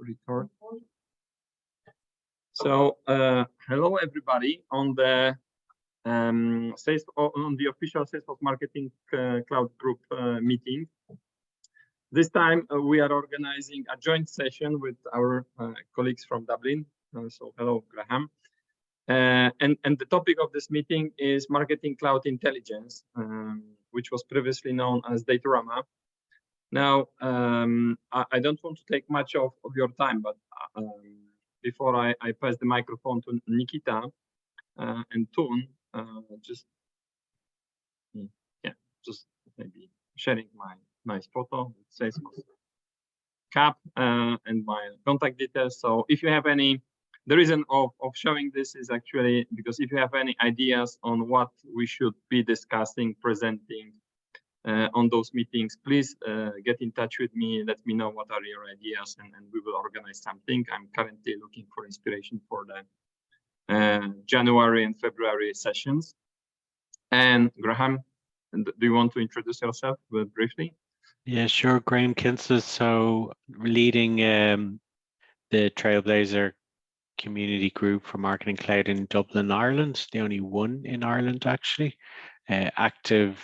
record. So hello everybody on the official Salesforce Marketing Cloud Group meeting. This time we are organizing a joint session with our colleagues from Dublin. So hello, Graham. And the topic of this meeting is Marketing Cloud Intelligence, which was previously known as Datorama. Now, I don't want to take much of your time, but before I pass the microphone to Nikita and Toon, just maybe sharing my nice photo with Salesforce cap and my contact details. So if you have any, the reason of showing this is actually because if you have any ideas on what we should be discussing, presenting on those meetings, please get in touch with me. Let me know what are your ideas, and we will organize something. I'm currently looking for inspiration for the January and February sessions. And Graham, do you want to introduce yourself briefly? Yeah, sure. Graham Kinsis, so leading the Trailblazer community group for Marketing Cloud in Dublin, Ireland, the only one in Ireland actually. Active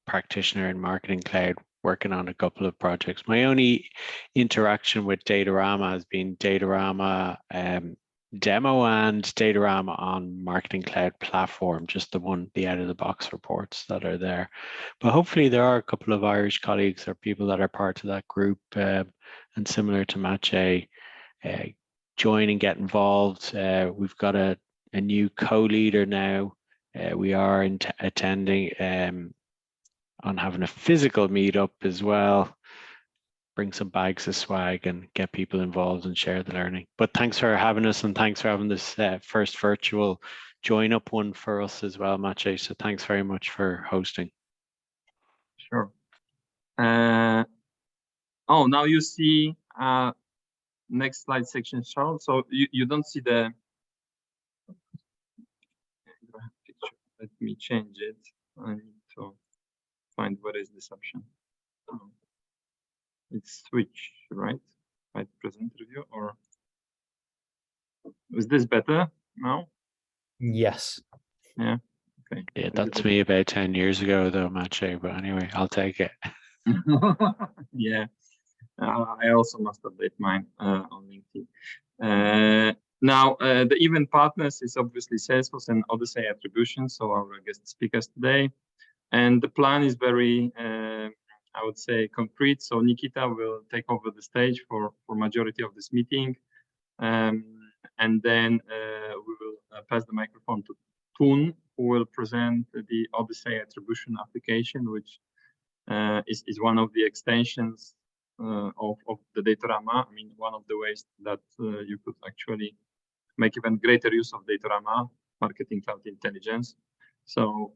practitioner in Marketing Cloud, working on a couple of projects. My only interaction with Datorama has been Datorama demo and Datorama on Marketing Cloud platform, just the out-of-the-box reports that are there. But hopefully there are a couple of Irish colleagues or people that are part of that group, and similar to Maciej, join and get involved. We've got a new co-leader now. We are attending on having a physical meetup as well. Bring some bags of swag and get people involved and share the learning. But thanks for having us, and thanks for having this first virtual join up one for us as well, Maciej. So thanks very much for hosting. Sure. Oh, now you see next slide section shown. So you don't see the picture. Let me change it. I need to find where is this option. Oh. It's switch, right? Right, present review, or is this better now? Yes. Yeah. Okay. Yeah, that's me about 10 years ago, though, Maciej. But anyway, I'll take it. Yeah. I also must update mine on LinkedIn. Now, the event partners is obviously Salesforce and Odyssey Attribution, so our guest speakers today. And the plan is very, I would say, concrete. So Nikita will take over the stage for majority of this meeting. And then we will pass the microphone to Toon, who will present the Odyssey Attribution application, which is one of the extensions of the Datorama. I mean, one of the ways that you could actually make even greater use of Datorama, Marketing Cloud Intelligence. So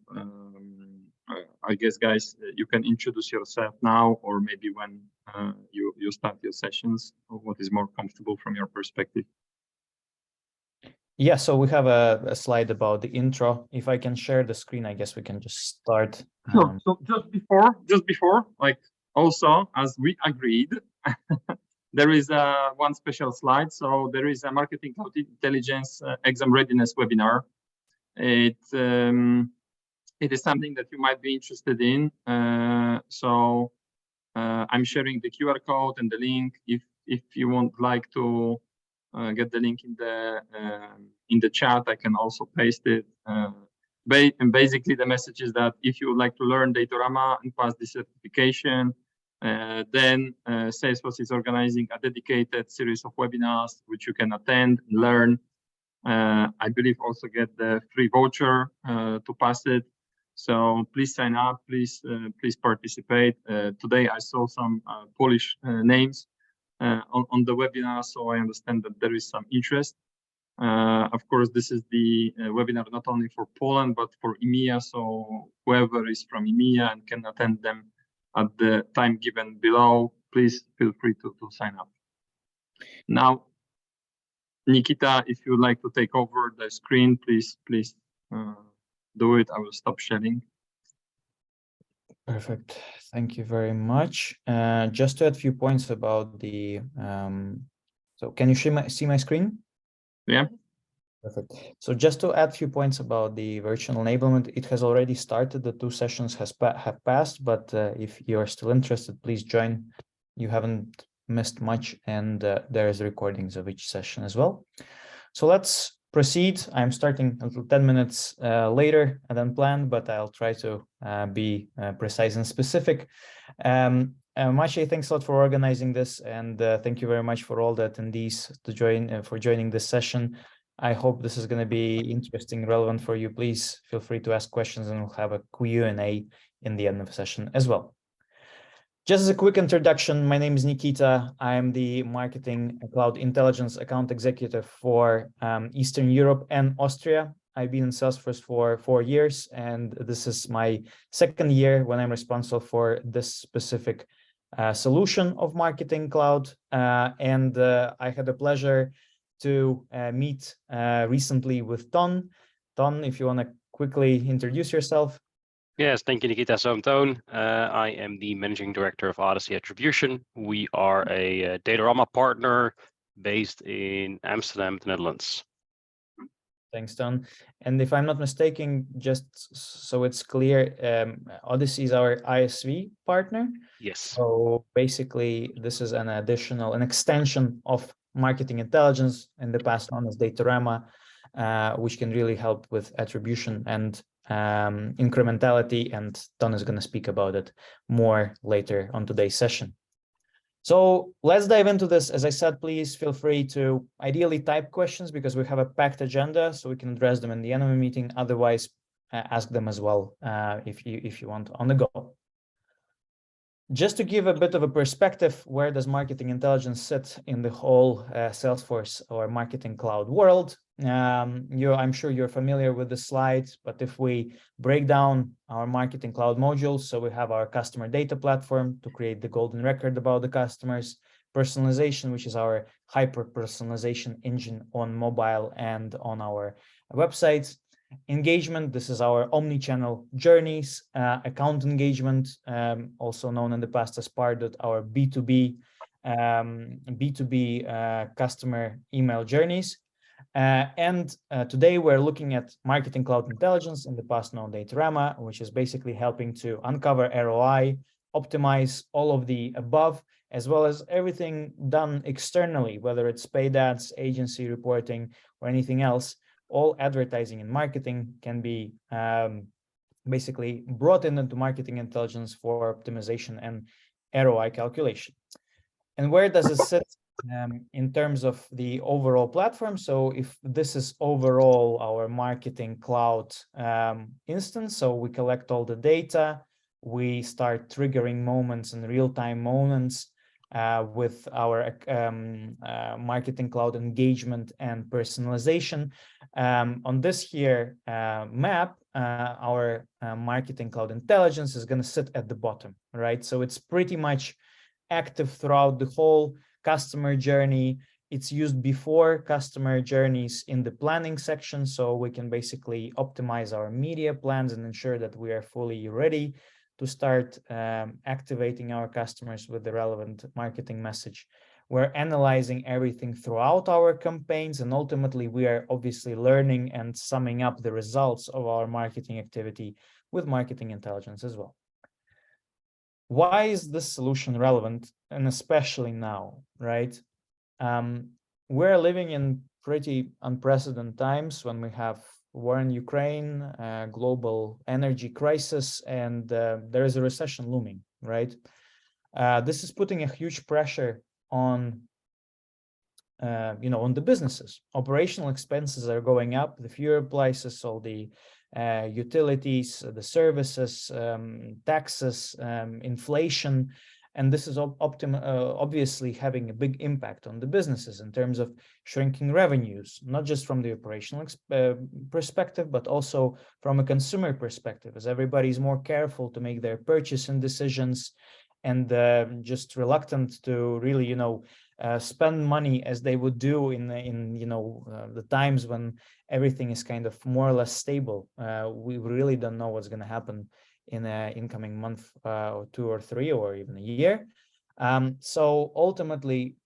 I guess, guys, you can introduce yourself now, or maybe when you start your sessions, or what is more comfortable from your perspective. Yeah, so we have a slide about the intro. If I can share the screen, I guess we can just start. So just before, like also as we agreed, there is one special slide. So there is a Marketing Cloud Intelligence exam readiness webinar. It is something that you might be interested in. So I'm sharing the QR code and the link. If you would like to get the link in the chat, I can also paste it. And basically, the message is that if you would like to learn Datorama and pass the certification, then Salesforce is organizing a dedicated series of webinars which you can attend, learn. I believe also get the free voucher to pass it. So please sign up, please participate. Today I saw some Polish names on the webinar, so I understand that there is some interest. Of course, this is the webinar not only for Poland, but for EMEA. So whoever is from EMEA and can attend them at the time given below, please feel free to sign up. Now, Nikita, if you would like to take over the screen, please do it. I will stop sharing. Perfect. Thank you very much. Just to add a few points about the So can you see my screen? Yeah. Perfect. So just to add a few points about the virtual enablement, it has already started. The 2 sessions have passed, but if you're still interested, please join. You haven't missed much, and there's recordings of each session as well. So let's proceed. I'm starting until 10 minutes later than planned, but I'll try to be precise and specific. Maciej, thanks a lot for organizing this, and thank you very much for all the attendees to joining this session. I hope this is going to be interesting, relevant for you. Please feel free to ask questions, and we'll have a Q&A in the end of the session as well. Just as a quick introduction, my name is Nikita. I am the Marketing Cloud Intelligence Account Executive for Eastern Europe and Austria. I've been in Salesforce for 4 years, and this is my 2nd year when I'm responsible for this specific solution of Marketing Cloud. I had the pleasure to meet recently with Ton. Ton, if you want to quickly introduce yourself. Yes, thank you, Nikita. So I'm Toon. I am the Managing Director of Odyssey Attribution. We are a Datorama partner based in Amsterdam, the Netherlands. Thanks, Ton. And if I'm not mistaken, just so it's clear, Odyssey is our ISV partner. Yes. So basically, this is an extension of marketing intelligence, in the past known as Datorama, which can really help with attribution and incrementality. And Ton is going to speak about it more later on today's session. So let's dive into this. As I said, please feel free to ideally type questions, because we have a packed agenda, so we can address them in the end of the meeting. Otherwise, ask them as well if you want on the go. Just to give a bit of a perspective, where does marketing intelligence sit in the whole Salesforce or Marketing Cloud world? I'm sure you're familiar with the slide, but if we break down our Marketing Cloud modules, so we have our customer data platform to create the golden record about the customers, personalization, which is our hyper personalization engine on mobile and on our websites. Engagement, this is our omni-channel journeys. Account engagement, also known in the past as part of our B2B customer email journeys. Today we're looking at Marketing Cloud Intelligence, in the past known Datorama, which is basically helping to uncover ROI, optimize all of the above, as well as everything done externally, whether it's paid ads, agency reporting, or anything else. All advertising and marketing can be basically brought into marketing intelligence for optimization and ROI calculation. And where does it sit in terms of the overall platform? So if this is overall our Marketing Cloud instance, so we collect all the data, we start triggering moments and real-time moments with our Marketing Cloud engagement and personalization. On this here map, our Marketing Cloud Intelligence is going to sit at the bottom, right? So it's pretty much active throughout the whole customer journey. It's used before customer journeys in the planning section, so we can basically optimize our media plans and ensure that we are fully ready to start activating our customers with the relevant marketing message. We're analyzing everything throughout our campaigns, and ultimately we are obviously learning and summing up the results of our marketing activity with marketing intelligence as well. Why is this solution relevant, and especially now, right? We're living in pretty unprecedented times when we have war in Ukraine, global energy crisis, and there is a recession looming, right? This is putting a huge pressure on, on the businesses. Operational expenses are going up, the fuel prices, all the utilities, the services, taxes, inflation, and this is obviously having a big impact on the businesses in terms of shrinking revenues, not just from the operational perspective, but also from a consumer perspective, as everybody is more careful to make their purchasing decisions and just reluctant to really, spend money as they would do in the times when everything is kind of more or less stable. We really don't know what's going to happen in an incoming month or 2 or 3 or even a year. So ultimately,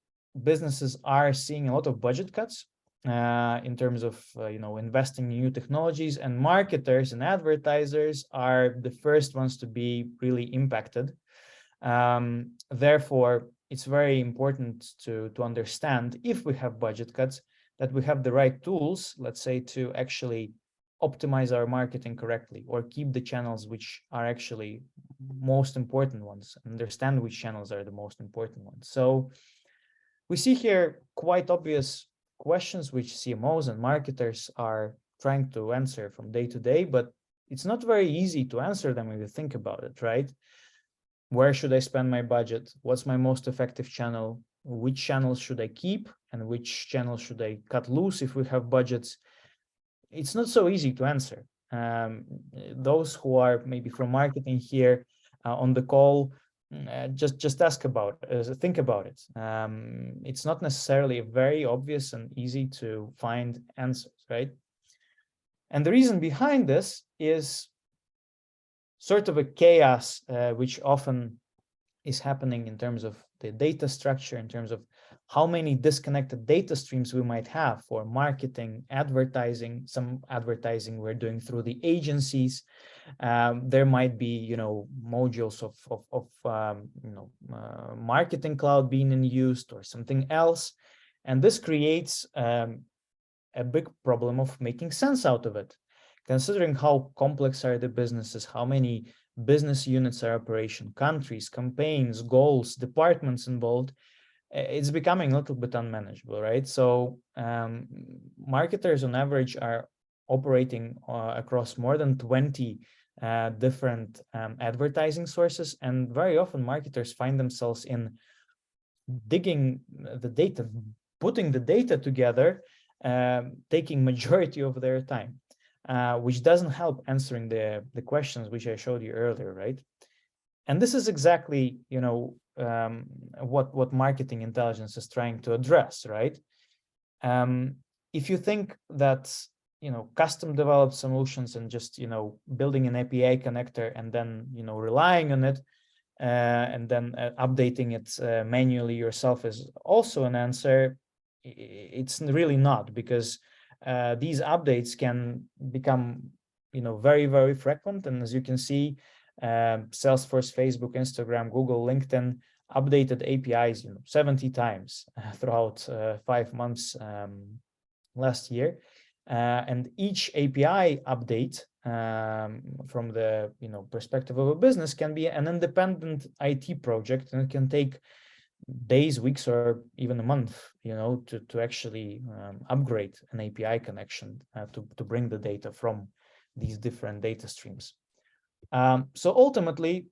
businesses are seeing a lot of budget cuts in terms of investing in new technologies, and marketers and advertisers are the first ones to be really impacted. Therefore, it's very important to understand, if we have budget cuts, that we have the right tools, let's say, to actually optimize our marketing correctly, or keep the channels which are actually most important ones, understand which channels are the most important ones. So we see here quite obvious questions which CMOs and marketers are trying to answer from day to day, but it's not very easy to answer them if you think about it, right? Where should I spend my budget? What's my most effective channel? Which channels should I keep and which channels should I cut loose if we have budgets? It's not so easy to answer. Those who are maybe from marketing here on the call, just ask about it, think about it. It's not necessarily very obvious and easy to find answers, right? And the reason behind this is sort of a chaos, which often is happening in terms of the data structure, in terms of how many disconnected data streams we might have for marketing, advertising. Some advertising we're doing through the agencies. There might be, modules of Marketing Cloud being used or something else. And this creates a big problem of making sense out of it. Considering how complex are the businesses, how many business units are operation, countries, campaigns, goals, departments involved, it's becoming a little bit unmanageable, right? So marketers on average are operating across more than 20 different advertising sources, and very often marketers find themselves in digging the data, putting the data together, taking majority of their time. Which doesn't help answering the questions which I showed you earlier, right? And this is exactly, what marketing intelligence is trying to address, right? If you think that, custom developed solutions and just, building an API connector and then, relying on it and then updating it manually yourself is also an answer, it's really not, because these updates can become, very, very frequent. And as you can see, Salesforce, Facebook, Instagram, Google, LinkedIn updated APIs, 70 times throughout 5 months last year. And each API update from the perspective of a business can be an independent IT project, and it can take days, weeks, or even a month, to actually upgrade an API connection to bring the data from these different data streams. So ultimately,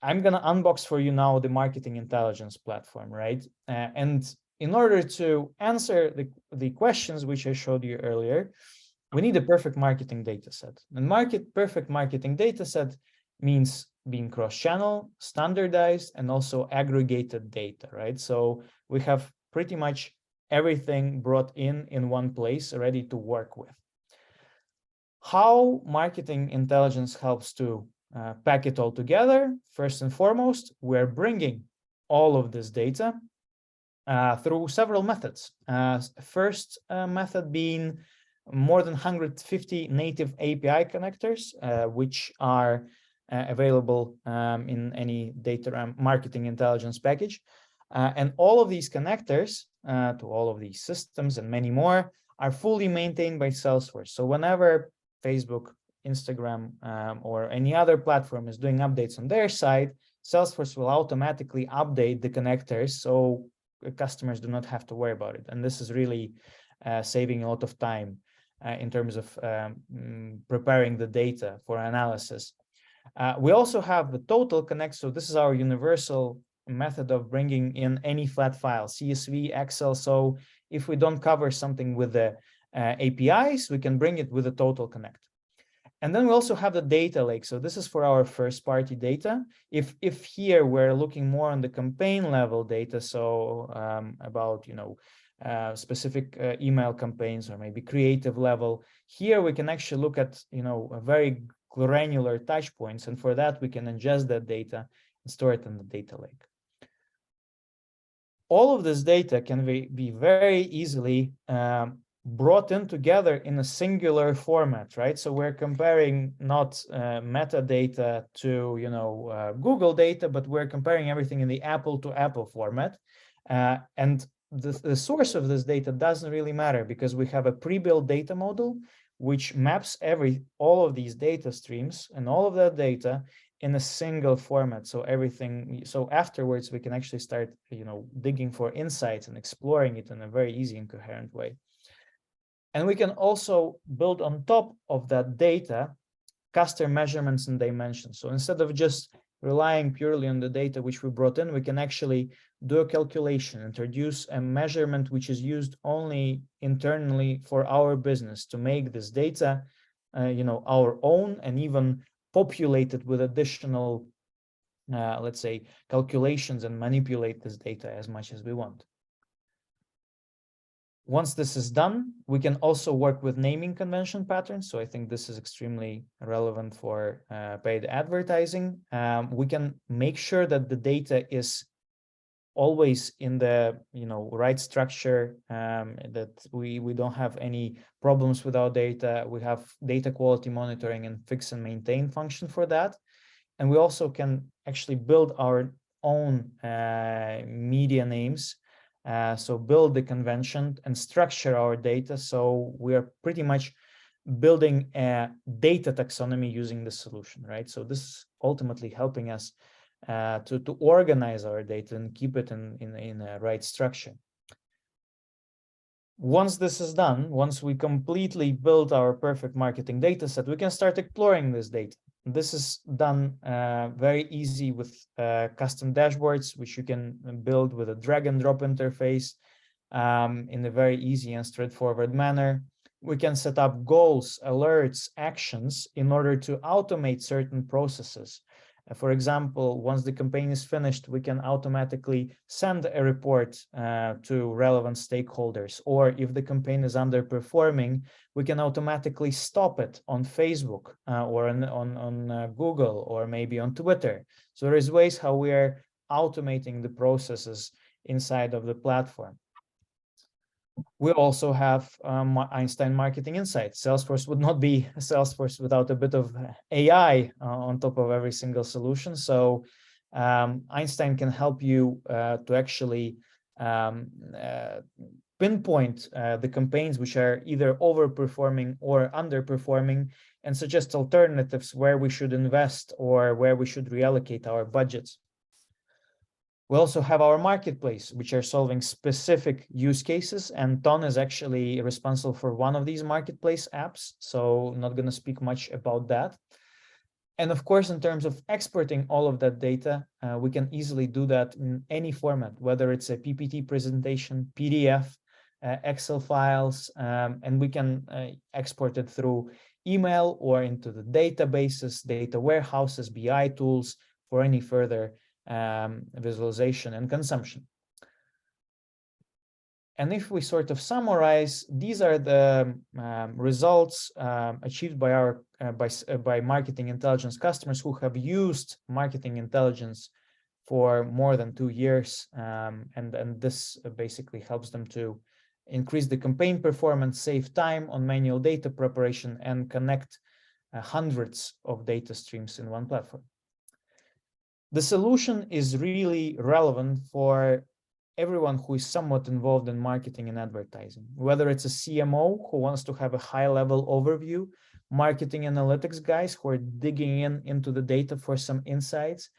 I'm going to unbox for you now the marketing intelligence platform, right? And in order to answer the questions which I showed you earlier, we need a perfect marketing data set. And perfect marketing data set means being cross-channel, standardized, and also aggregated data, right? So we have pretty much everything brought in one place, ready to work with. How marketing intelligence helps to pack it all together? First and foremost, we're bringing all of this data through several methods. First method being more than 150 native API connectors, which are available in any data marketing intelligence package. And all of these connectors to all of these systems and many more are fully maintained by Salesforce. So whenever Facebook, Instagram, or any other platform is doing updates on their side, Salesforce will automatically update the connectors, so customers do not have to worry about it. And this is really saving a lot of time in terms of preparing the data for analysis. We also have the total connect. So this is our universal method of bringing in any flat file, CSV, Excel. So if we don't cover something with the APIs, we can bring it with a total connect. And then we also have the data lake. So this is for our first party data. If here we're looking more on the campaign level data, so about, specific email campaigns or maybe creative level, here we can actually look at, a very granular touch points. And for that, we can ingest that data and store it in the data lake. all of this data can be very easily brought in together in a singular format, right? So we're comparing not metadata to, you know, Google data, but we're comparing everything in the apple-to-apple format. And the source of this data doesn't really matter, because we have a pre-built data model which maps all of these data streams and all of that data in a single format. So afterwards we can actually start, you know, digging for insights and exploring it in a very easy and coherent way. And we can also build on top of that data custom measurements and dimensions. So instead of just relying purely on the data which we brought in, we can actually do a calculation, introduce a measurement which is used only internally for our business to make this data, you know, our own, and even populate it with additional, let's say, calculations, and manipulate this data as much as we want. Once this is done, we can also work with naming convention patterns. So I think this is extremely relevant for paid advertising. We can make sure that the data is always in the, you know, right structure, that we don't have any problems with our data. We have data quality monitoring and fix and maintain function for that. And we also can actually build our own media names. So build the convention and structure our data. So we are pretty much building a data taxonomy using the solution, right? So this is ultimately helping us to organize our data and keep it in a right structure. Once this is done, once we completely build our perfect marketing data set, we can start exploring this data. This is done very easy with custom dashboards, which you can build with a drag and drop interface in a very easy and straightforward manner. We can set up goals, alerts, actions in order to automate certain processes. For example, once the campaign is finished, we can automatically send a report to relevant stakeholders. Or if the campaign is underperforming, we can automatically stop it on Facebook or on Google, or maybe on Twitter. So there is ways how we are automating the processes inside of the platform. We also have Einstein Marketing Insights. Salesforce would not be Salesforce without a bit of AI on top of every single solution. So Einstein can help you to actually pinpoint the campaigns which are either overperforming or underperforming, and suggest alternatives where we should invest or where we should reallocate our budgets. We also have our marketplace, which are solving specific use cases, and Ton is actually responsible for one of these marketplace apps, so I'm not going to speak much about that. And of course, in terms of exporting all of that data, we can easily do that in any format, whether it's a PPT presentation, PDF, Excel files, and we can export it through email or into the databases, data warehouses, BI tools for any further visualization and consumption. And if we sort of summarize, these are the results achieved by our by marketing intelligence customers who have used marketing intelligence for more than 2 years, and this basically helps them to increase the campaign performance, save time on manual data preparation, and connect hundreds of data streams in one platform. The solution is really relevant for everyone who is somewhat involved in marketing and advertising, whether it's a CMO who wants to have a high-level overview, marketing analytics guys who are digging into the data for some insights,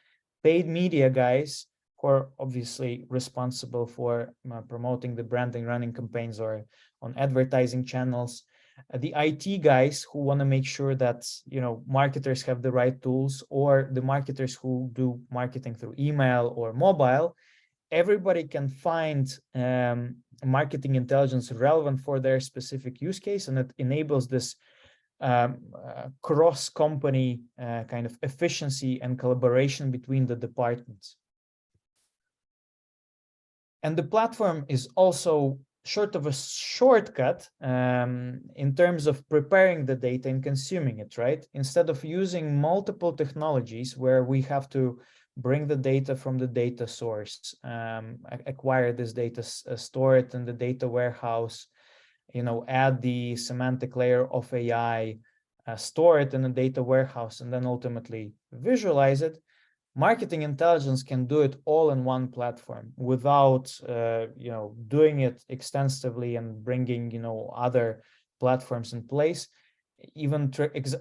paid media guys who are obviously responsible for promoting the brand and running campaigns or on advertising channels, the IT guys who want to make sure that, you know, marketers have the right tools, or the marketers who do marketing through email or mobile. Everybody can find marketing intelligence relevant for their specific use case, and it enables this cross-company kind of efficiency and collaboration between the departments. And the platform is also sort of a shortcut in terms of preparing the data and consuming it, right? Instead of using multiple technologies where we have to bring the data from the data source, acquire this data, store it in the data warehouse, add the semantic layer of AI, store it in a data warehouse, and then ultimately visualize it. Marketing intelligence can do it all in one platform without, doing it extensively and bringing, other platforms in place. Even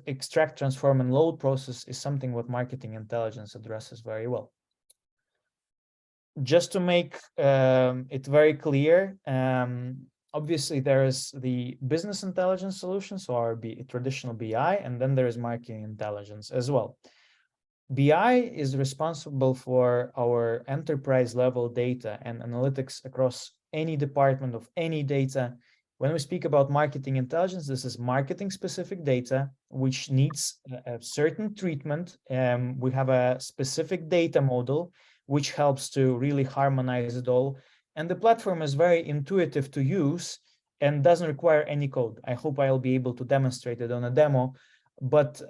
extract, transform, and load process is something what marketing intelligence addresses very well. Just to make it very clear, obviously there is the business intelligence solution, so our traditional BI, and then there is marketing intelligence as well. BI is responsible for our enterprise level data and analytics across any department of any data. When we speak about marketing intelligence, this is marketing specific data, which needs a certain treatment. We have a specific data model, which helps to really harmonize it all. And the platform is very intuitive to use and doesn't require any code. I hope I'll be able to demonstrate it on a demo, but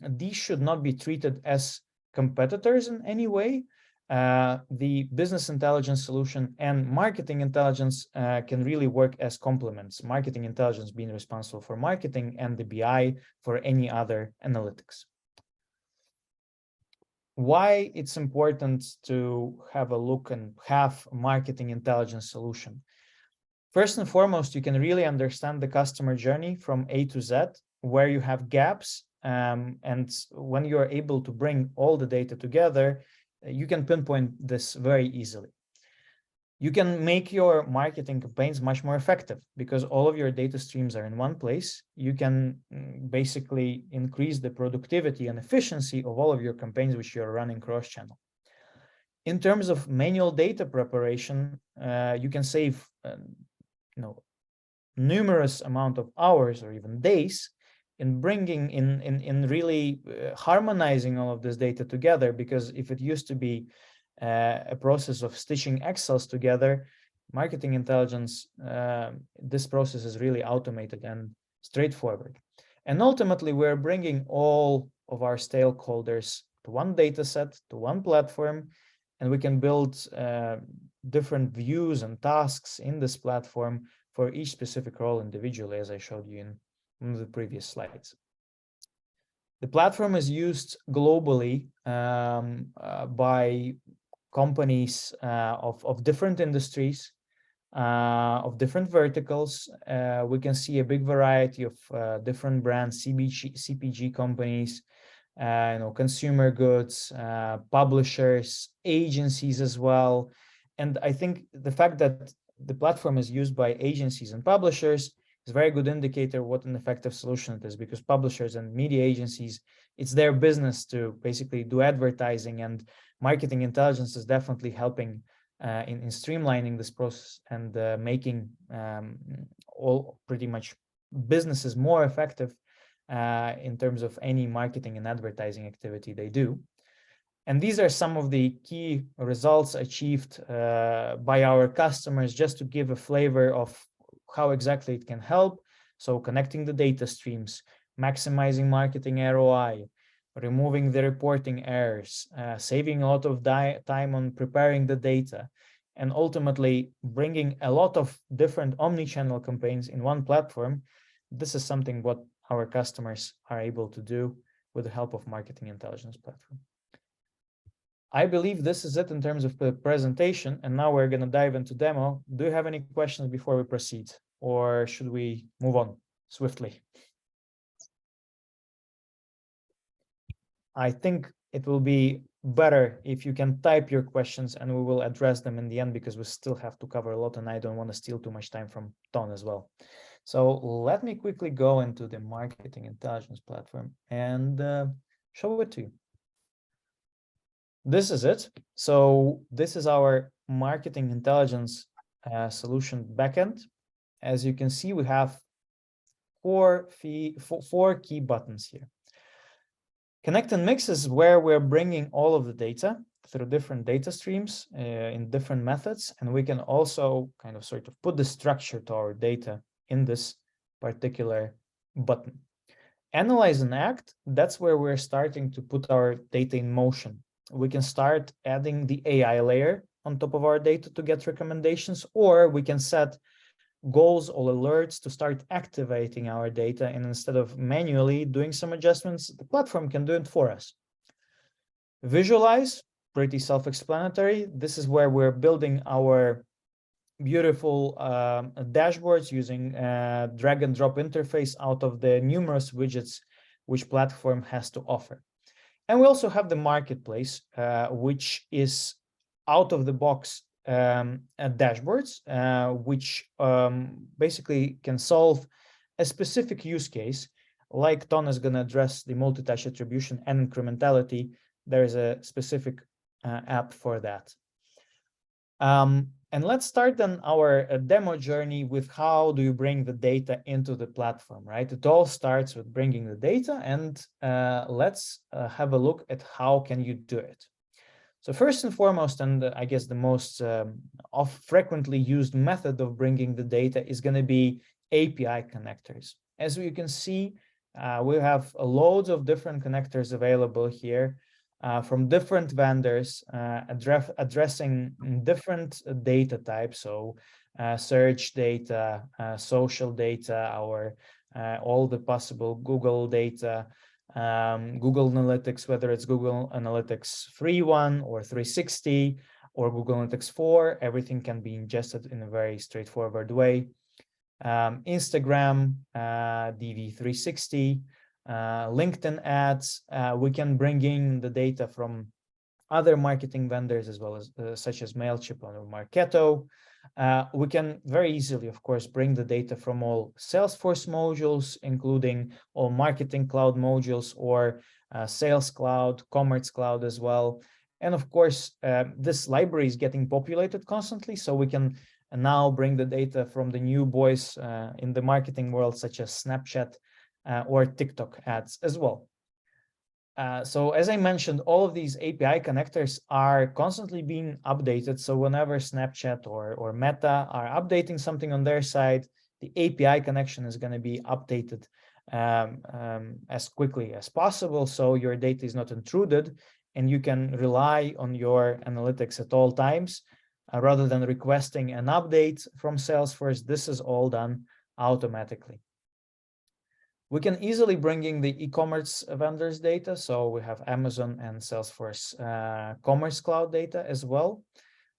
these should not be treated as competitors in any way. The business intelligence solution and marketing intelligence can really work as complements. Marketing intelligence being responsible for marketing and the BI for any other analytics. Why it's important to have a look and have a marketing intelligence solution. First and foremost, you can really understand the customer journey from A to Z, where you have gaps. And when you are able to bring all the data together, you can pinpoint this very easily. You can make your marketing campaigns much more effective because all of your data streams are in one place. You can basically increase the productivity and efficiency of all of your campaigns which you're running cross-channel. In terms of manual data preparation, you can save numerous amount of hours or even days in bringing in really harmonizing all of this data together, because if it used to be a process of stitching Excels together, marketing intelligence, this process is really automated and straightforward. And ultimately, we're bringing all of our stakeholders to one data set, to one platform, and we can build different views and tasks in this platform for each specific role individually, as I showed you in one of the previous slides. The platform is used globally by companies of different industries, of different verticals. We can see a big variety of different brands, CPG companies, consumer goods, publishers, agencies as well. And I think the fact that the platform is used by agencies and publishers is a very good indicator what an effective solution it is, because publishers and media agencies, it's their business to basically do advertising, and marketing intelligence is definitely helping in streamlining this process and making all pretty much businesses more effective in terms of any marketing and advertising activity they do. And these are some of the key results achieved by our customers, just to give a flavor of how exactly it can help. So connecting the data streams, maximizing marketing ROI, removing the reporting errors, saving a lot of time on preparing the data, and ultimately bringing a lot of different omni-channel campaigns in one platform. This is something what our customers are able to do with the help of marketing intelligence platform. I believe this is it in terms of the presentation, and now we're going to dive into demo. Do you have any questions before we proceed, or should we move on swiftly? I think it will be better if you can type your questions and we will address them in the end, because we still have to cover a lot and I don't want to steal too much time from Ton as well. So let me quickly go into the marketing intelligence platform and show it to you. This is it. So this is our marketing intelligence solution backend. As you can see, we have four key buttons here. Connect and mix is where we're bringing all of the data through different data streams in different methods. And we can also kind of sort of put the structure to our data in this particular button. Analyze and act, that's where we're starting to put our data in motion. we can start adding the AI layer on top of our data to get recommendations, or we can set goals or alerts to start activating our data. And instead of manually doing some adjustments, the platform can do it for us. Visualize, pretty self-explanatory. This is where we're building our beautiful dashboards using drag and drop interface out of the numerous widgets which platform has to offer. And we also have the marketplace, which is out of the box dashboards, which basically can solve a specific use case. Like Ton is going to address the multi-touch attribution and incrementality, there is a specific app for that. And let's start then our demo journey with how do you bring the data into the platform, right? It all starts with bringing the data, and let's have a look at how can you do it. So first and foremost, and I guess the most frequently used method of bringing the data is going to be API connectors. As you can see, we have loads of different connectors available here. From different vendors, addressing different data types, so search data, social data, all the possible Google data, Google Analytics, whether it's Google Analytics 3.1 or 360 or Google Analytics 4, everything can be ingested in a very straightforward way. Instagram, DV360, LinkedIn ads, we can bring in the data from other marketing vendors as well as such as MailChimp or Marketo. We can very easily, of course, bring the data from all Salesforce modules, including all Marketing Cloud modules or Sales Cloud, Commerce Cloud as well. And of course, this library is getting populated constantly, so we can now bring the data from the new boys in the marketing world, such as Snapchat, or TikTok ads as well. So as I mentioned, all of these API connectors are constantly being updated. So whenever Snapchat or Meta are updating something on their side, the API connection is going to be updated as quickly as possible, so your data is not intruded and you can rely on your analytics at all times. Rather than requesting an update from Salesforce, this is all done automatically. We can easily bring in the e-commerce vendors data. So we have Amazon and Salesforce Commerce Cloud data as well.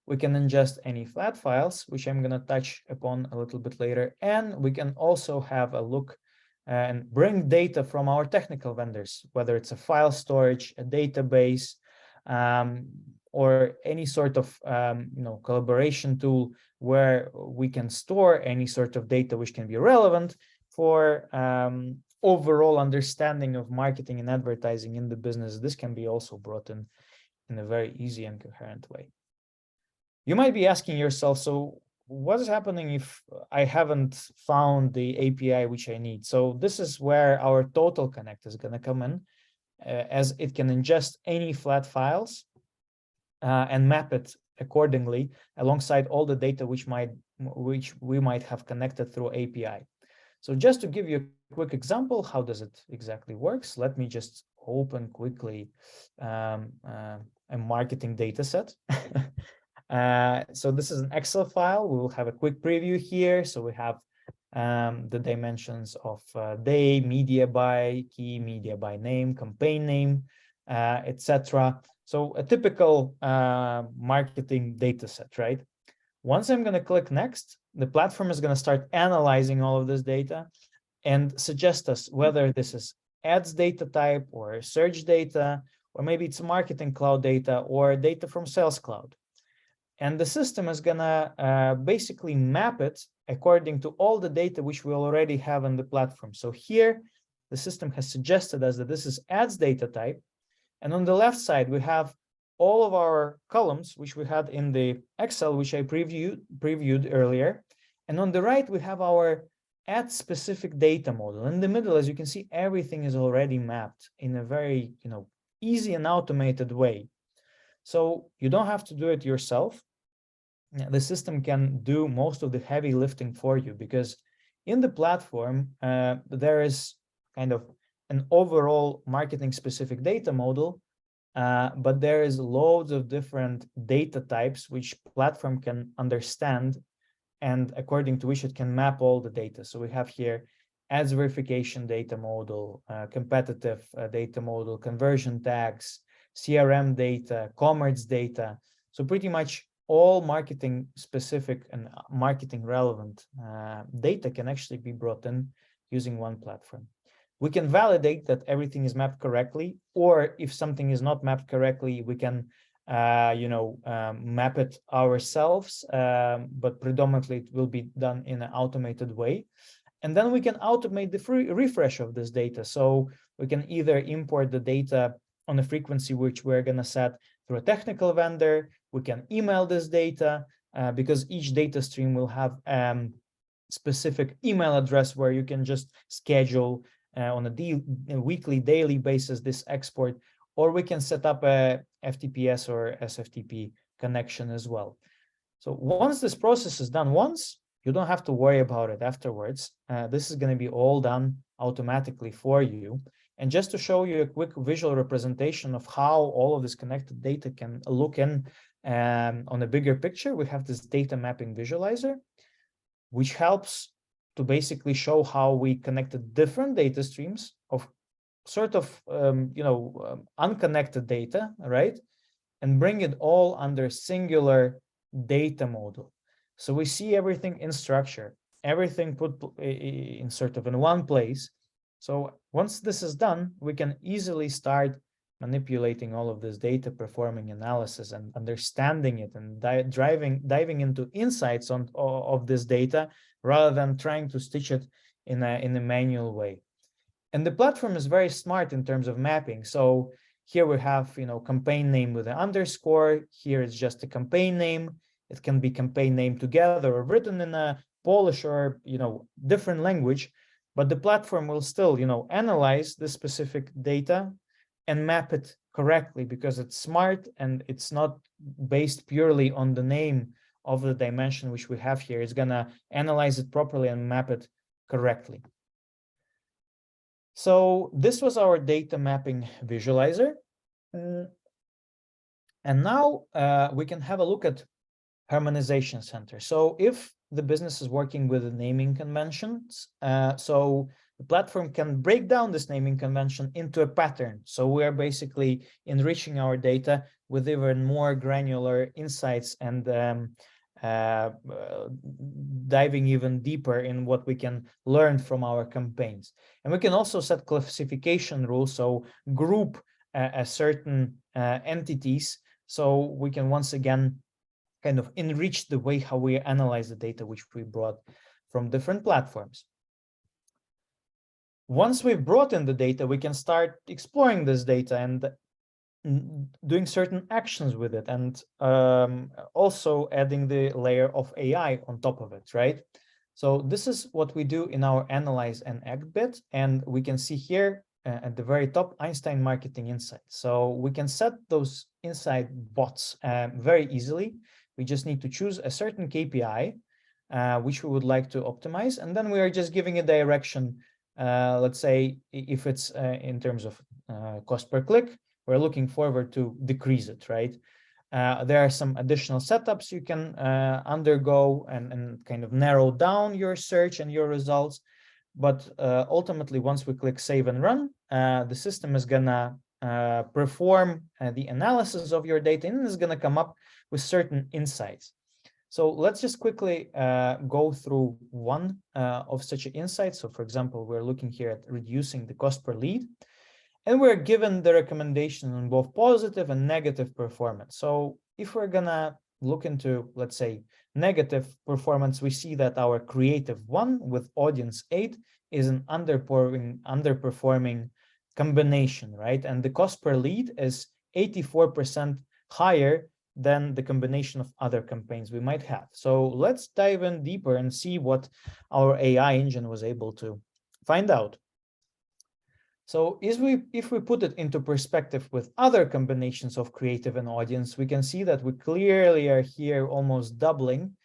We can ingest any flat files, which I'm going to touch upon a little bit later. And we can also have a look and bring data from our technical vendors, whether it's a file storage, a database, or any sort of collaboration tool where we can store any sort of data which can be relevant for overall understanding of marketing and advertising in the business. This can be also brought in a very easy and coherent way. You might be asking yourself, so what is happening if I haven't found the API which I need? So this is where our total connect is going to come in, as it can ingest any flat files and map it accordingly alongside all the data which we might have connected through API. So just to give you a quick example, how does it exactly works? Let me just open quickly a marketing data set. So this is an Excel file. We will have a quick preview here. So we have the dimensions of day, media by, key media by name, campaign name, etc. So a typical marketing data set, right? Once I'm going to click next, the platform is going to start analyzing all of this data and suggest us whether this is ads data type or search data, or maybe it's marketing cloud data or data from Sales Cloud. And the system is going to basically map it according to all the data which we already have on the platform. So here, the system has suggested us that this is ads data type. And on the left side, we have all of our columns, which we had in the Excel, which I previewed earlier. And on the right, we have our ad-specific data model. In the middle, as you can see, everything is already mapped in a very easy and automated way. So you don't have to do it yourself. The system can do most of the heavy lifting for you, because in the platform, there is kind of an overall marketing specific data model but there is loads of different data types which platform can understand, and according to which it can map all the data. So we have here ads verification data model, competitive data model, conversion tags, CRM data, commerce data. So pretty much all marketing specific and marketing relevant data can actually be brought in using one platform. We can validate that everything is mapped correctly, or if something is not mapped correctly, we can map it ourselves, but predominantly it will be done in an automated way. And then we can automate the refresh of this data. So we can either import the data on a frequency which we're going to set through a technical vendor. We can email this data because each data stream will have specific email address where you can just schedule on a weekly, daily basis this export, or we can set up a FTPS or SFTP connection as well. So once this process is done once, you don't have to worry about it afterwards. This is going to be all done automatically for you. And just to show you a quick visual representation of how all of this connected data can look in on a bigger picture, we have this data mapping visualizer, which helps to basically show how we connected different data streams of sort of unconnected data, right? And bring it all under singular data model. So we see everything in structure, everything put in sort of in one place. So once this is done, we can easily start manipulating all of this data, performing analysis and understanding it, and diving into insights of this data rather than trying to stitch it in a manual way. And the platform is very smart in terms of mapping. So here we have, campaign name with an underscore. Here it's just a campaign name. It can be campaign name together or written in a Polish or, different language, but the platform will still, analyze the specific data and map it correctly because it's smart and it's not based purely on the name of the dimension which we have here. It's gonna analyze it properly and map it correctly. So this was our data mapping visualizer. And now we can have a look at harmonization center. So if the business is working with the naming conventions, so the platform can break down this naming convention into a pattern. So we are basically enriching our data with even more granular insights and diving even deeper in what we can learn from our campaigns. And we can also set classification rules, so group certain entities, so we can once again kind of enrich the way how we analyze the data which we brought from different platforms. Once we've brought in the data, we can start exploring this data and doing certain actions with it, and also adding the layer of AI on top of it, right? So this is what we do in our analyze and act bit, and we can see here at the very top Einstein Marketing Insights. So we can set those insight bots very easily. We just need to choose a certain KPI which we would like to optimize, and then we are just giving a direction. Let's say if it's in terms of cost per click, we're looking forward to decrease it, right? There are some additional setups you can undergo and kind of narrow down your search and your results. But ultimately, once we click save and run, the system is gonna perform the analysis of your data and is gonna come up with certain insights. So let's just quickly go through one of such insights. So for example, we're looking here at reducing the cost per lead, and we're given the recommendation on both positive and negative performance. So if we're gonna look into, let's say, negative performance, we see that our creative one with audience 8 is an underperforming combination, right? And the cost per lead is 84% higher than the combination of other campaigns we might have. So let's dive in deeper and see what our AI engine was able to find out. So if we put it into perspective with other combinations of creative and audience, we can see that we clearly are here almost doubling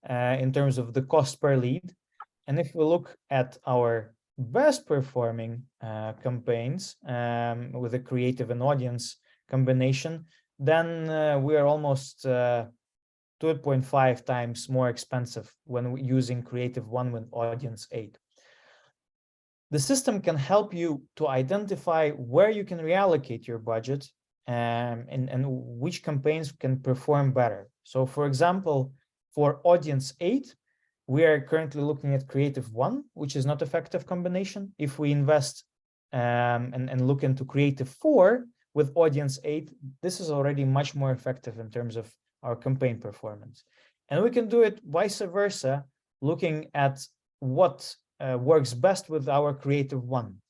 in terms of the cost per lead. And if we look at our best performing campaigns with the creative and audience combination, then we are almost 2.5 times more expensive when using creative 1 with audience 8. The system can help you to identify where you can reallocate your budget and which campaigns can perform better. So for example, for audience 8, we are currently looking at creative 1, which is not effective combination. If we invest and look into creative 4 with audience 8, this is already much more effective in terms of our campaign performance. And we can do it vice versa, looking at what works best with our creative 1.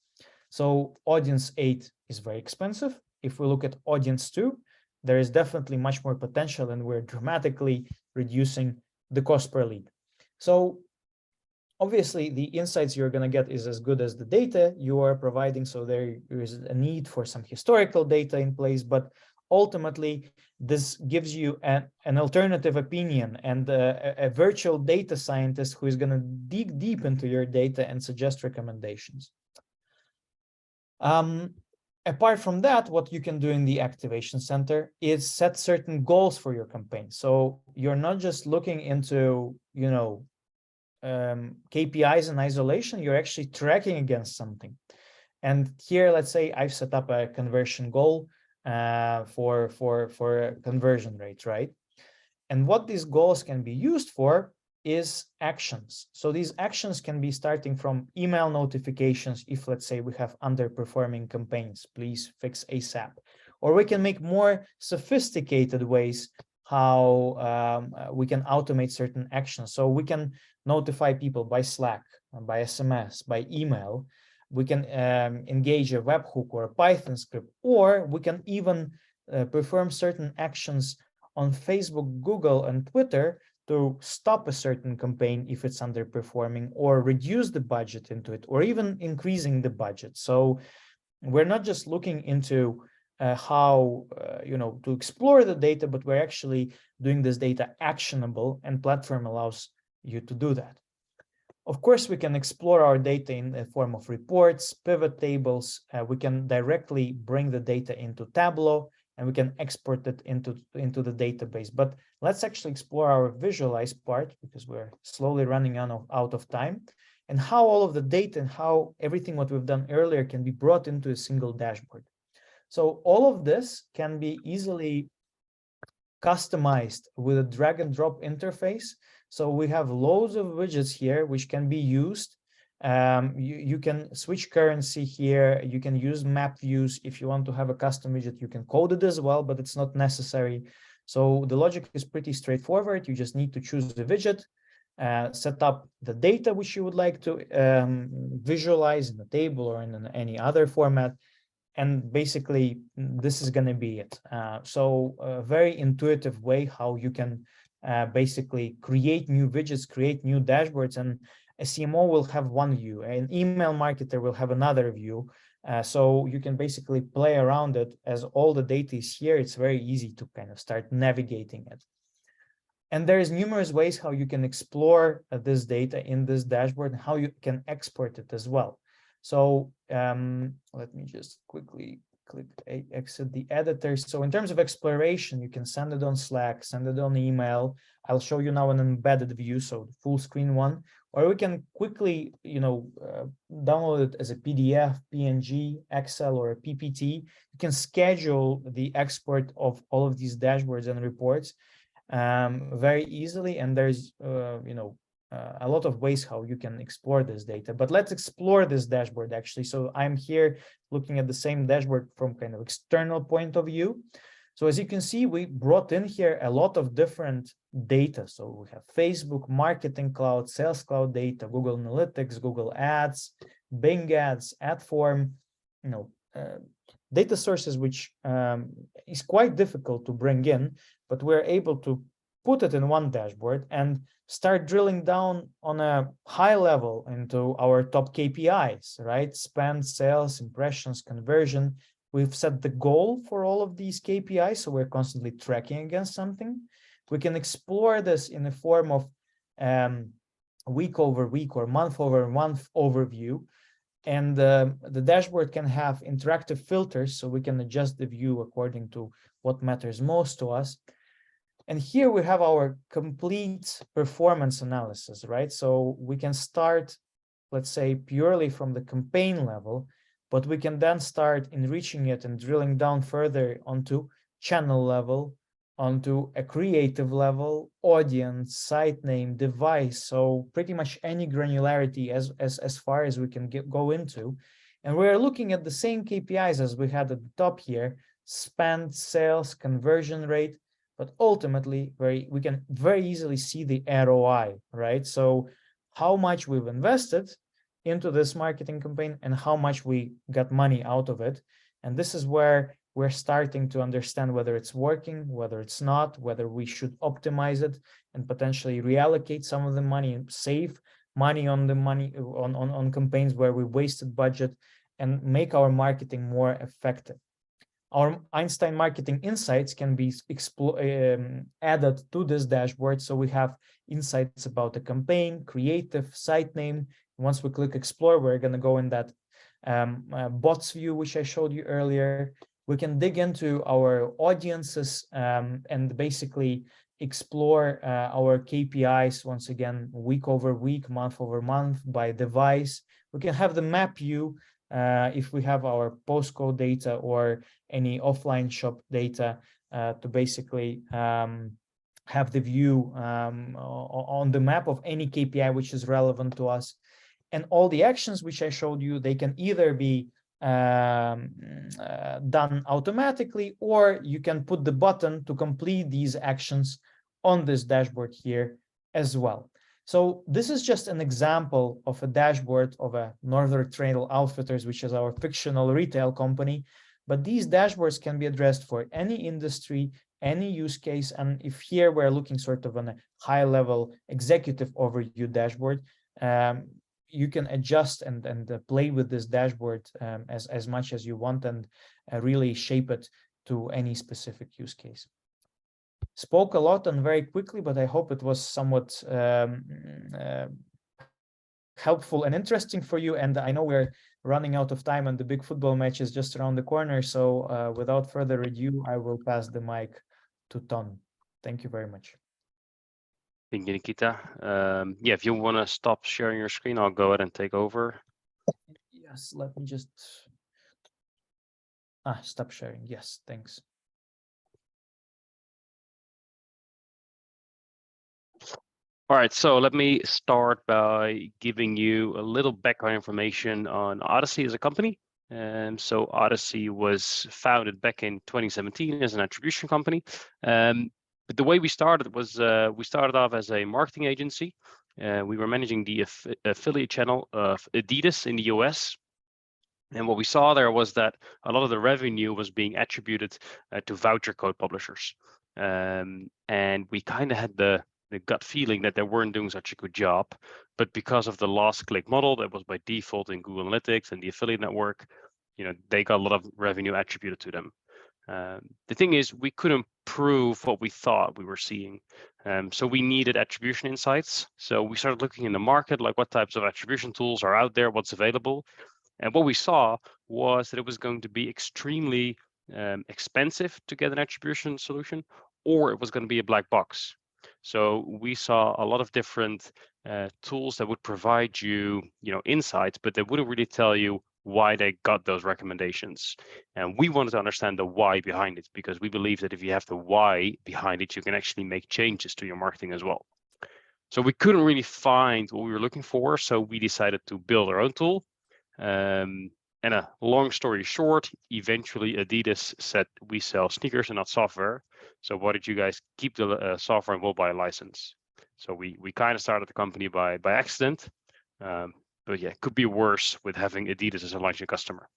So audience 8 is very expensive. If we look at audience 2, there is definitely much more potential, and we're dramatically reducing the cost per lead. So obviously, the insights you're going to get is as good as the data you are providing. So there is a need for some historical data in place, but ultimately, this gives you an alternative opinion and a virtual data scientist who is going to dig deep into your data and suggest recommendations. Apart from that, what you can do in the activation center is set certain goals for your campaign. So you're not just looking into, KPIs in isolation, you're actually tracking against something. And here, let's say I've set up a conversion goal for conversion rates, right? And what these goals can be used for is actions. So these actions can be starting from email notifications. If let's say we have underperforming campaigns, please fix ASAP. Or we can make more sophisticated ways how we can automate certain actions. So we can notify people by Slack, by SMS, by email. We can engage a webhook or a Python script, or we can even perform certain actions on Facebook, Google, and Twitter to stop a certain campaign if it's underperforming, or reduce the budget into it, or even increasing the budget. So we're not just looking into how to explore the data, but we're actually doing this data actionable, and platform allows you to do that. Of course, we can explore our data in the form of reports, pivot tables. We can directly bring the data into Tableau, and we can export it into the database. But let's actually explore our visualize part, because we're slowly running out of time, and how all of the data and how everything what we've done earlier can be brought into a single dashboard. So all of this can be easily customized with a drag and drop interface. So we have loads of widgets here which can be used. You can switch currency here. You can use map views. If you want to have a custom widget, you can code it as well, but it's not necessary. So the logic is pretty straightforward. You just need to choose the widget, set up the data which you would like to visualize in the table or in any other format. And basically, this is going to be it. So a very intuitive way how you can basically create new widgets, create new dashboards, and a CMO will have one view, an email marketer will have another view. So you can basically play around it. As all the data is here, it's very easy to kind of start navigating it. And there's numerous ways how you can explore this data in this dashboard and how you can export it as well. So let me just quickly click exit the editor. So in terms of exploration, you can send it on Slack, send it on email. I'll show you now an embedded view, so the full screen one, or we can quickly, download it as a PDF, PNG, Excel, or a PPT. You can schedule the export of all of these dashboards and reports very easily, and there's a lot of ways how you can explore this data. But let's explore this dashboard actually. So I'm here looking at the same dashboard from kind of external point of view. So as you can see, we brought in here a lot of different data. So we have Facebook Marketing Cloud, Sales Cloud data, Google Analytics, Google Ads, Bing Ads, Adform, data sources, which is quite difficult to bring in, but we're able to put it in one dashboard and start drilling down on a high level into our top KPIs, right? Spend, sales, impressions, conversion. We've set the goal for all of these KPIs, so we're constantly tracking against something. We can explore this in the form of week over week or month over month overview. And the dashboard can have interactive filters, so we can adjust the view according to what matters most to us. And here we have our complete performance analysis, right? So we can start, let's say, purely from the campaign level, but we can then start enriching it and drilling down further onto channel level, onto a creative level, audience, site name, device. So pretty much any granularity as far as we can go into. And we're looking at the same KPIs as we had at the top here: spend, sales, conversion rate. But ultimately, we can very easily see the ROI, right? So how much we've invested into this marketing campaign and how much we got money out of it. And this is where we're starting to understand whether it's working, whether it's not, whether we should optimize it and potentially reallocate some of the money and save money on on campaigns where we wasted budget and make our marketing more effective. Our Einstein Marketing Insights can be added to this dashboard. So we have insights about the campaign, creative, site name. Once we click Explore, we're going to go in that bots view, which I showed you earlier. We can dig into our audiences and basically explore our KPIs, once again, week over week, month over month, by device. We can have the map view if we have our postcode data or any offline shop data to basically have the view on the map of any KPI which is relevant to us. And all the actions which I showed you, they can either be done automatically, or you can put the button to complete these actions on this dashboard here as well. So this is just an example of a dashboard of a Northern Trail Outfitters, which is our fictional retail company. But these dashboards can be addressed for any industry, any use case. And if here we're looking sort of on a high level executive overview dashboard, you can adjust and play with this dashboard as much as you want and really shape it to any specific use case. Spoke a lot and very quickly, but I hope it was somewhat helpful and interesting for you. And I know we're running out of time and the big football match is just around the corner. So without further ado, I will pass the mic to Ton. Thank you very much. Thank you, Nikita. Yeah, if you want to stop sharing your screen, I'll go ahead and take over. Yes, let me just stop sharing. Yes, thanks. All right, so let me start by giving you a little background information on Odyssey as a company. So Odyssey was founded back in 2017 as an attribution company. But the way we started was we started off as a marketing agency. We were managing the affiliate channel of Adidas in the US. And what we saw there was that a lot of the revenue was being attributed to voucher code publishers. And we kind of had the gut feeling that they weren't doing such a good job. But because of the last click model that was by default in Google Analytics and the affiliate network, they got a lot of revenue attributed to them. The thing is, we couldn't prove what we thought we were seeing. So we needed attribution insights. So we started looking in the market, like what types of attribution tools are out there, what's available. And what we saw was that it was going to be extremely expensive to get an attribution solution, or it was going to be a black box. So we saw a lot of different tools that would provide you, insights, but they wouldn't really tell you why they got those recommendations. And we wanted to understand the why behind it, because we believe that if you have the why behind it, you can actually make changes to your marketing as well. So we couldn't really find what we were looking for, so we decided to build our own tool. And a long story short, eventually Adidas said, we sell sneakers and not software. So why did you guys keep the software and we'll buy a license? So we kind of started the company by accident. But yeah, it could be worse with having Adidas as a launching customer.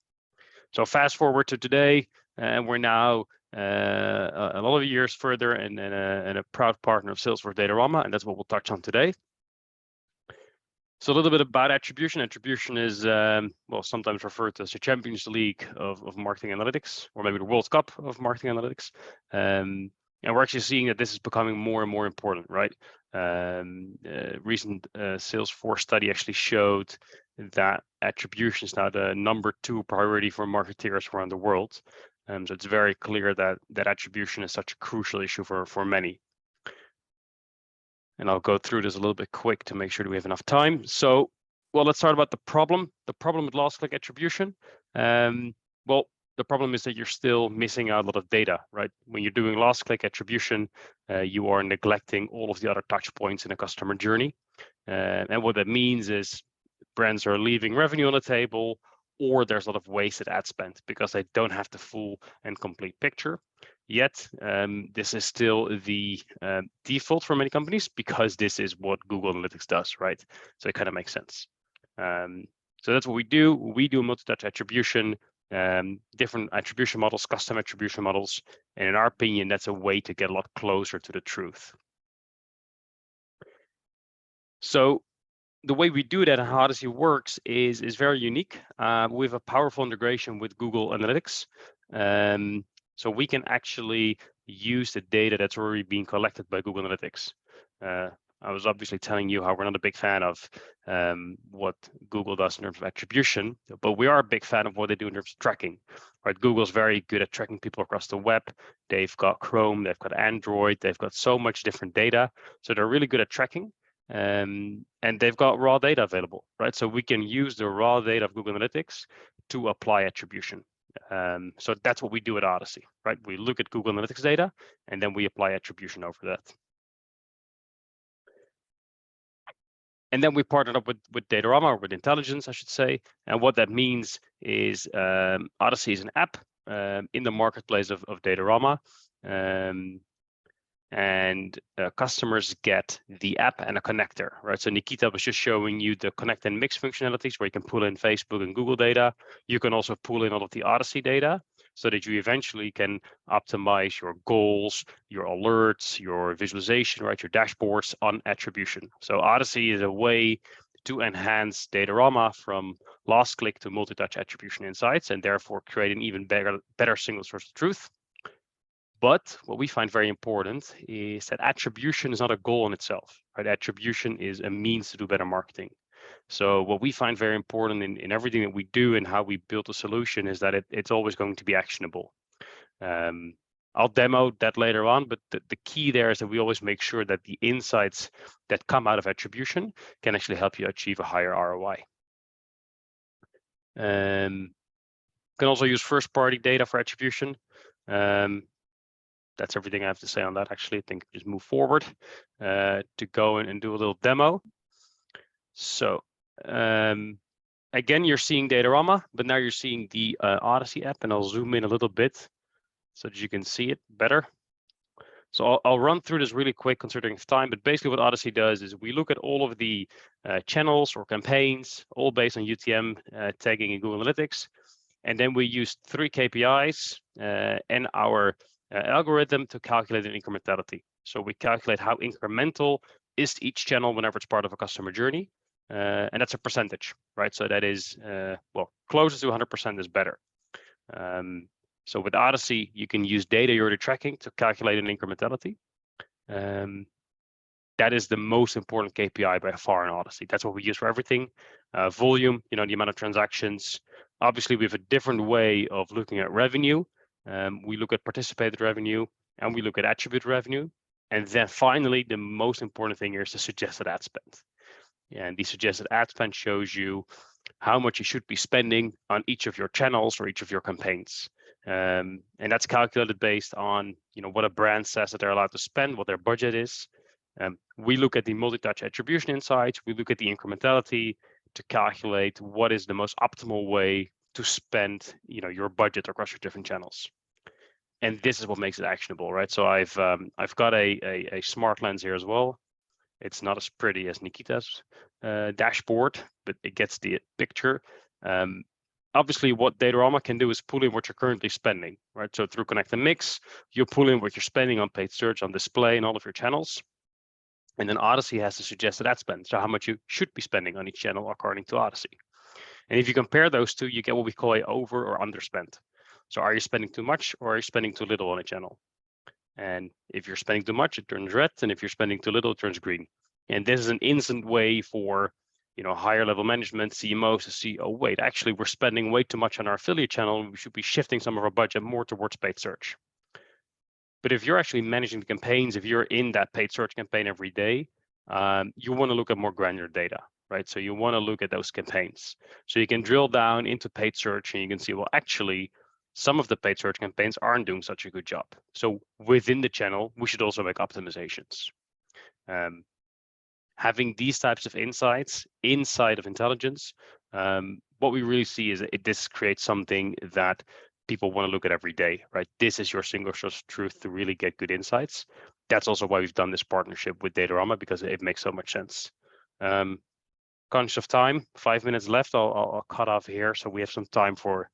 So fast forward to today, and we're now a lot of years further and a proud partner of Salesforce Datorama, and that's what we'll touch on today. So a little bit about attribution. Attribution is, sometimes referred to as the Champions League of marketing analytics, or maybe the World Cup of marketing analytics. And we're actually seeing that this is becoming more and more important, right? Recent Salesforce study actually showed that attribution is now the #2 priority for marketeers around the world. So it's very clear that attribution is such a crucial issue for many. And I'll go through this a little bit quick to make sure that we have enough time. So, well, let's start about the problem. The problem with last click attribution. Well, the problem is that you're still missing out a lot of data, right? When you're doing last click attribution, you are neglecting all of the other touch points in a customer journey. And what that means is brands are leaving revenue on the table, or there's a lot of wasted ad spend because they don't have the full and complete picture. Yet, this is still the default for many companies because this is what Google Analytics does, right? So it kind of makes sense. So that's what we do. We do multi-touch attribution, different attribution models, custom attribution models. And in our opinion, that's a way to get a lot closer to the truth. So the way we do that and how Odyssey works is very unique. We have a powerful integration with Google Analytics. So we can actually use the data that's already being collected by Google Analytics. I was obviously telling you how we're not a big fan of what Google does in terms of attribution, but we are a big fan of what they do in terms of tracking. Right? Google's very good at tracking people across the web. They've got Chrome, they've got Android, they've got so much different data. So they're really good at tracking. And they've got raw data available, right? So we can use the raw data of Google Analytics to apply attribution. So that's what we do at Odyssey, right? We look at Google Analytics data and then we apply attribution over that. And then we partnered up with Datorama, or with Intelligence, I should say. And what that means is Odyssey is an app in the marketplace of Datorama. And customers get the app and a connector, right? So Nikita was just showing you the connect and mix functionalities where you can pull in Facebook and Google data. You can also pull in all of the Odyssey data so that you eventually can optimize your goals, your alerts, your visualization, right? Your dashboards on attribution. So Odyssey is a way to enhance Datorama from last click to multi-touch attribution insights, and therefore create an even better single source of truth. But what we find very important is that attribution is not a goal in itself, right? Attribution is a means to do better marketing. So what we find very important in everything that we do and how we build a solution is that it's always going to be actionable. I'll demo that later on, but the key there is that we always make sure that the insights that come out of attribution can actually help you achieve a higher ROI. Can also use first-party data for attribution. That's everything I have to say on that. Actually, I think just move forward to go in and do a little demo. So again, you're seeing Datorama, but now you're seeing the Odyssey app, and I'll zoom in a little bit so that you can see it better. So I'll run through this really quick considering time, but basically what Odyssey does is we look at all of the channels or campaigns, all based on UTM tagging in Google Analytics. And then we use 3 KPIs and our algorithm to calculate an incrementality. So we calculate how incremental is each channel whenever it's part of a customer journey. And that's a percentage, right? So that is, well, closer to 100% is better. So with Odyssey, you can use data you're already tracking to calculate an incrementality. That is the most important KPI by far in Odyssey. That's what we use for everything. Volume, you know, the amount of transactions. Obviously, we have a different way of looking at revenue. We look at participated revenue and we look at attribute revenue. And then finally, the most important thing here is the suggested ad spend. And the suggested ad spend shows you how much you should be spending on each of your channels or each of your campaigns. And that's calculated based on, you know, what a brand says that they're allowed to spend, what their budget is. We look at the multi-touch attribution insights. We look at the incrementality to calculate what is the most optimal way to spend, you know, your budget across your different channels. And this is what makes it actionable, right? So I've got a smart lens here as well. It's not as pretty as Nikita's dashboard, but it gets the picture. Obviously, what Datorama can do is pull in what you're currently spending, right? So through Connect and Mix, you pull in what you're spending on paid search, on display, and all of your channels. And then Odyssey has the suggested ad spend, so how much you should be spending on each channel according to Odyssey. And if you compare those two, you get what we call a over or underspend. So are you spending too much or are you spending too little on a channel? And if you're spending too much, it turns red. And if you're spending too little, it turns green. And this is an instant way for higher level management, CMOs to see, oh wait, actually we're spending way too much on our affiliate channel, and we should be shifting some of our budget more towards paid search. But if you're actually managing the campaigns, if you're in that paid search campaign every day, you want to look at more granular data, right? So you want to look at those campaigns. So you can drill down into paid search and you can see, well, actually, some of the paid search campaigns aren't doing such a good job. So within the channel, we should also make optimizations. Having these types of insights inside of intelligence, what we really see is this creates something that people want to look at every day, right? This is your single source of truth to really get good insights. That's also why we've done this partnership with Datorama, because it makes so much sense. Conscious of time, 5 minutes left. I'll cut off here so we have some time for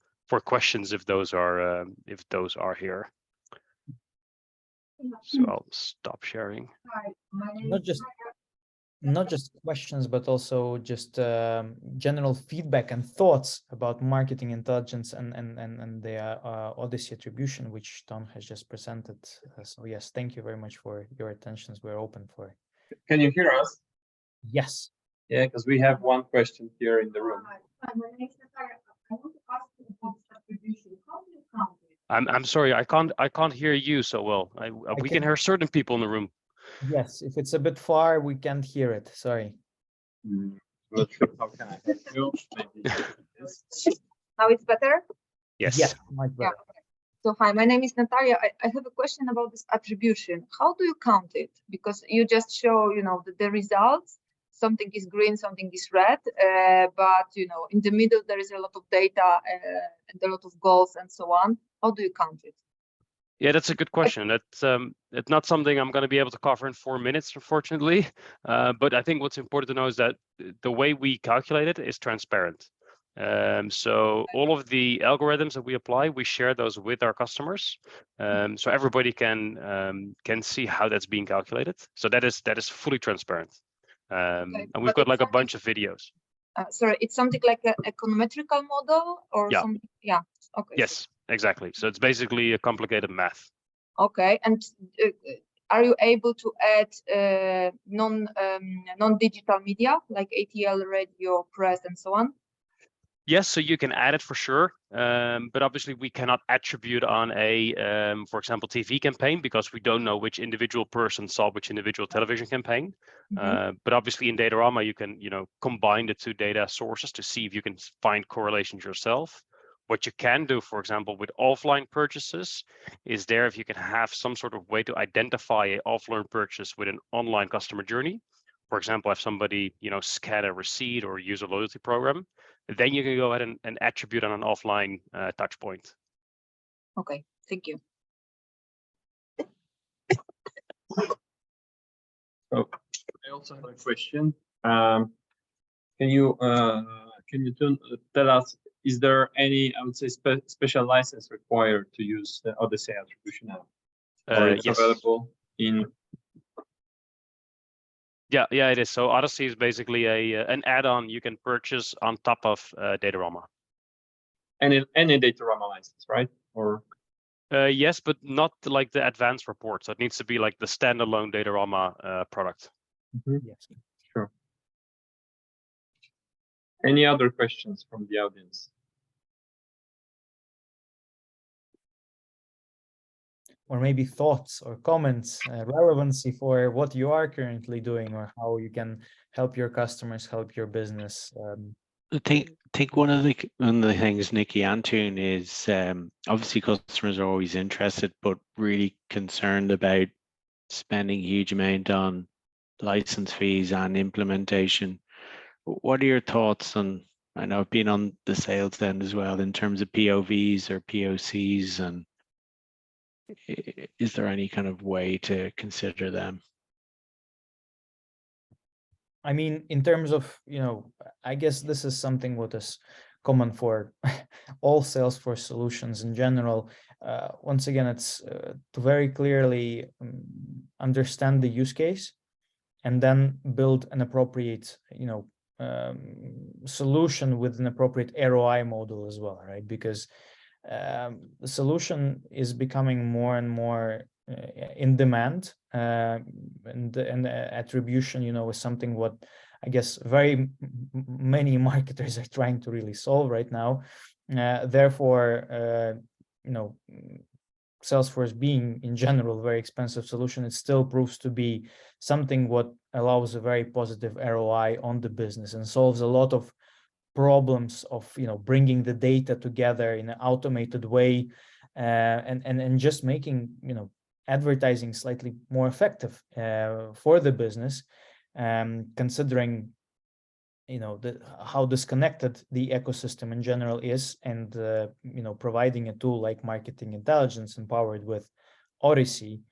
questions if those are here. So I'll stop sharing. Not just questions, but also just general feedback and thoughts about marketing intelligence and the Odyssey attribution, which Tom has just presented. So yes, thank you very much for your attentions. We're open for it. Can you hear us? Yes. Yeah, because we have one question here in the room. Hi, my name is Natalia. I want to ask you about attribution. How do you count it? I'm sorry, I can't hear you so well. We can hear certain people in the room. Yes, if it's a bit far, we can't hear it. Sorry. Not sure how can I help you. Maybe this. Now it's better? Yes. Yes, much better. Okay. So hi, my name is Natalia. I have a question about this attribution. How do you count it? Because you just show, the results. Something is green, something is red, but in the middle there is a lot of data and a lot of goals and so on. How do you count it? Yeah, that's a good question. It's not something I'm going to be able to cover in 4 minutes, unfortunately. But I think what's important to know is that the way we calculate it is transparent. So all of the algorithms that we apply, we share those with our customers, so everybody can see how that's being calculated. So that is fully transparent. Okay, and we've got like a bunch of videos. Sorry, it's something like an econometrical model or something? Yeah. Okay. Yes, exactly. So it's basically a complicated math. Okay. And are you able to add non-digital media like ATL, radio, press, and so on? Yes, so you can add it for sure, but obviously we cannot attribute on a, for example, TV campaign because we don't know which individual person saw which individual television campaign. But obviously in Datorama you can, combine the two data sources to see if you can find correlations yourself. What you can do, for example, with offline purchases, is there if you can have some sort of way to identify an offline purchase with an online customer journey. For example, if somebody, scan a receipt or use a loyalty program, then you can go ahead and attribute on an offline touch point. Okay, thank you. So I also have a question. Can you tell us, is there any, I would say, special license required to use the Odyssey attribution app? Or it's yes. available in? Yeah, it is. So Odyssey is basically an add-on you can purchase on top of Datorama. Any Datorama license, right? Or yes, but not like the advanced reports. So it needs to be like the standalone Datorama product. Yes. Sure. Any other questions from the audience? Or maybe thoughts or comments, relevancy for what you are currently doing or how you can help your customers, help your business. I think one of the things, Nikki, Antune, is obviously customers are always interested, but really concerned about spending a huge amount on license fees and implementation. What are your thoughts on, I know I've been on the sales end as well, in terms of POVs or POCs, and is there any kind of way to consider them? I mean, in terms of, I guess this is something what is common for all Salesforce solutions in general. Once again, it's to very clearly understand the use case and then build an appropriate, solution with an appropriate ROI model as well, right? Because the solution is becoming more and more in demand, and attribution, is something what I guess many marketers are trying to really solve right now. Therefore, Salesforce being in general a very expensive solution, it still proves to be something what allows a very positive ROI on the business and solves a lot of problems of bringing the data together in an automated way, and just making advertising slightly more effective for the business, considering how disconnected the ecosystem in general is, and providing a tool like Marketing Intelligence empowered with Odyssey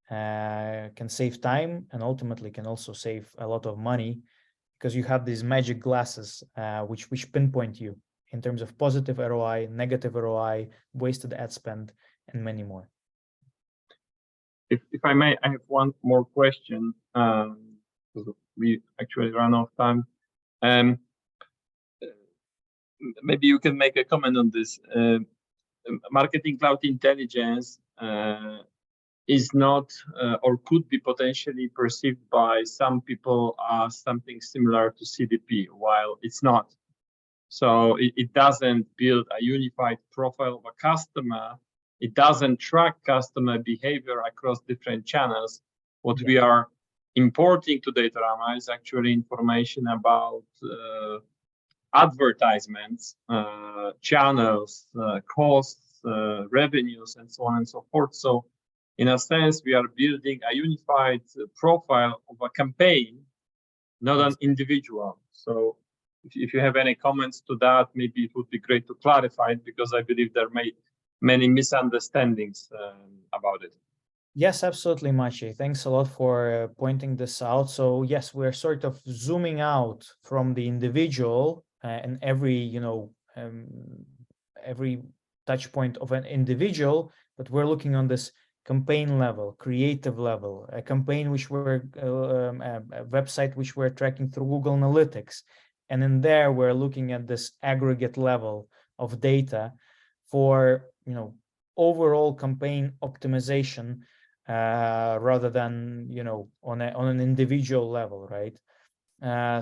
can save time and ultimately can also save a lot of money, because you have these magic glasses which pinpoint you in terms of positive ROI, negative ROI, wasted ad spend, and many more. If I may, I have one more question. We actually run out of time. Maybe you can make a comment on this. Marketing Cloud Intelligence is not or could be potentially perceived by some people as something similar to CDP, while it's not. So it doesn't build a unified profile of a customer. It doesn't track customer behavior across different channels. What we are importing to Datorama is actually information about advertisements, channels, costs, revenues, and so on and so forth. So in a sense, we are building a unified profile of a campaign, not an individual. So if you have any comments to that, maybe it would be great to clarify it, because I believe there may be many misunderstandings about it. Yes, absolutely, Maciej. Thanks a lot for pointing this out. So yes, we're sort of zooming out from the individual and every every touch point of an individual, but we're looking on this campaign level, creative level, a campaign which we're a website which we're tracking through Google Analytics, and in there we're looking at this aggregate level of data for overall campaign optimization, rather than on an individual level, right?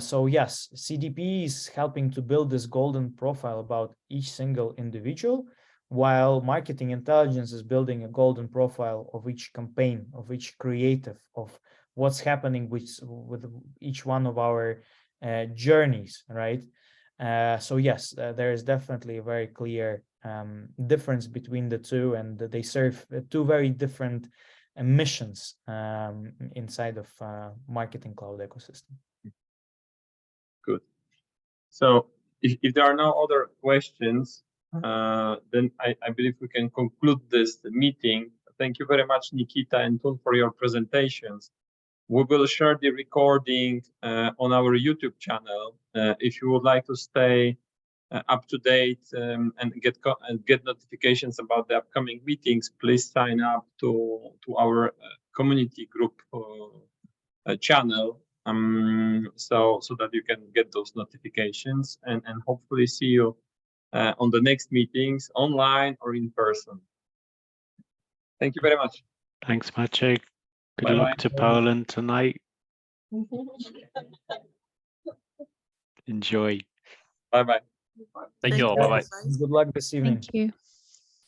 So yes, CDP is helping to build this golden profile about each single individual, while Marketing Intelligence is building a golden profile of each campaign, of each creative, of what's happening with each one of our journeys, right? So yes, there is definitely a very clear difference between the two, and they serve two very different missions inside of Marketing Cloud ecosystem. Good. So if there are no other questions, then I believe we can conclude this meeting. Thank you very much, Nikita and Tun, for your presentations. We will share the recording on our YouTube channel. If you would like to stay up to date and get notifications about the upcoming meetings, please sign up to our community group channel, so that you can get those notifications and hopefully see you on the next meetings, online or in person. Thank you very much. Thanks, Maciej. Good Bye-bye. luck to Poland tonight. Enjoy. Bye-bye. Thank you all. Bye-bye. Good luck this evening. Thank you.